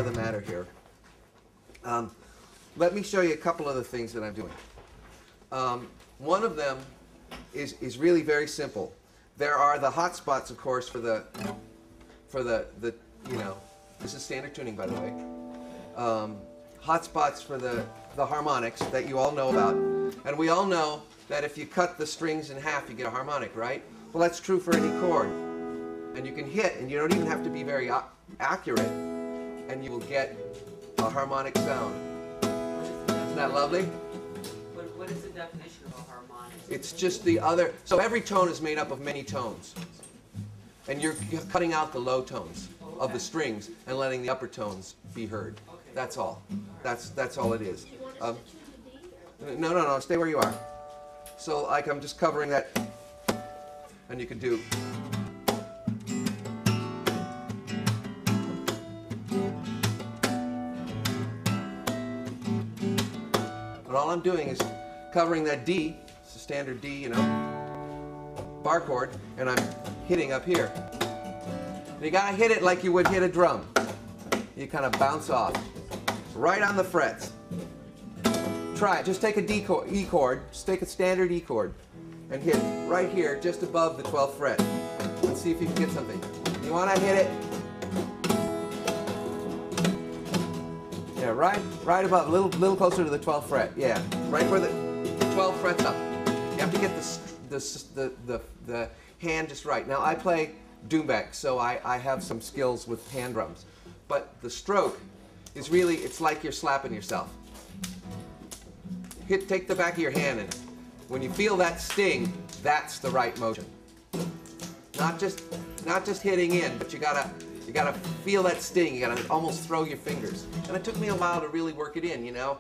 of the matter here. Let me show you a couple of the things that I'm doing. One of them is really very simple. There are the hot spots, of course, for the you know, this is standard tuning, by the way. Hot spots for the harmonics that you all know about. And we all know that if you cut the strings in half, you get a harmonic, right? Well, that's true for any chord. And you can hit, and you don't even have to be very accurate, and you will get a harmonic sound. Isn't that lovely? What is the definition of a harmonic? It's just the other. So every tone is made up of many tones. And you're cutting out the low tones of the strings and letting the upper tones be heard. That's all. That's all it is. No, stay where you are. So like I'm just covering that, and you can do. And all I'm doing is covering that D, it's a standard D, you know, bar chord, and I'm hitting up here. And you gotta hit it like you would hit a drum. You kind of bounce off, right on the frets. Try it. Just take a E chord, just take a standard E chord, and hit right here, just above the 12th fret. Let's see if you can get something. You want to hit it. Yeah, right above, a little closer to the 12th fret. Yeah, right where the 12 frets up. You have to get the hand just right. Now I play doumbek, so I have some skills with hand drums, but the stroke is really, it's like you're slapping yourself. Take the back of your hand, and when you feel that sting, that's the right motion. Not just hitting in, but you gotta feel that sting. You gotta almost throw your fingers. And it took me a while to really work it in. You know,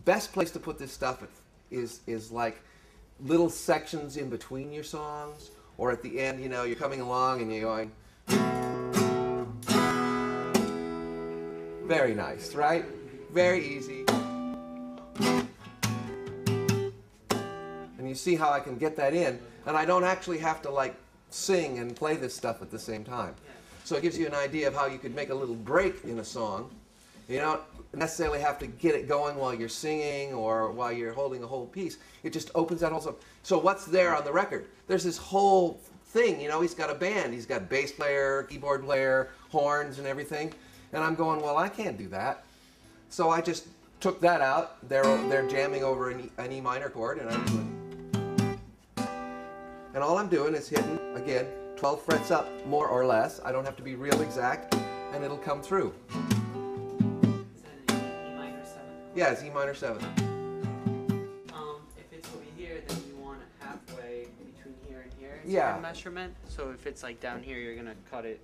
best place to put this stuff is like little sections in between your songs, or at the end. You know, you're coming along and you're going. Very nice, right? Very easy. And you see how I can get that in, and I don't actually have to like sing and play this stuff at the same time. So it gives you an idea of how you could make a little break in a song. You don't necessarily have to get it going while you're singing or while you're holding a whole piece. It just opens that whole stuff. So what's there on the record? There's this whole thing, you know, he's got a band. He's got bass player, keyboard player, horns and everything. And I'm going, well, I can't do that. So I just took that out. They're jamming over an E minor chord, and I'm doing. And all I'm doing is hitting, again, 12 frets up, more or less. I don't have to be real exact, and it'll come through. Is that an E minor 7? Yeah, it's E minor 7. If it's over here, then you want it halfway between here and here. Yeah. Measurement. So if it's like down here, you're gonna cut it.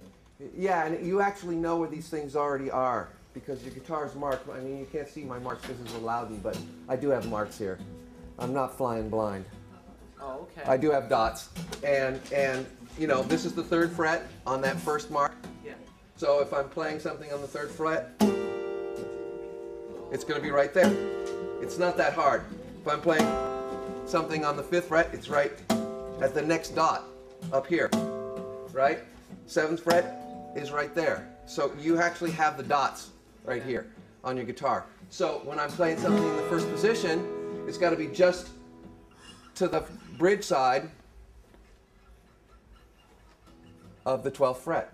Yeah, and you actually know where these things already are because your guitar's marked. I mean, you can't see my marks because it's a Loudon, but I do have marks here. I'm not flying blind. Oh, okay. I do have dots, and you know, this is the 3rd fret on that first mark. Yeah. So if I'm playing something on the 3rd fret, it's going to be right there. It's not that hard. If I'm playing something on the 5th fret, it's right at the next dot up here, right? 7th fret is right there. So you actually have the dots right here on your guitar. So when I'm playing something in the 1st position, it's got to be just to the bridge side of the 12th fret.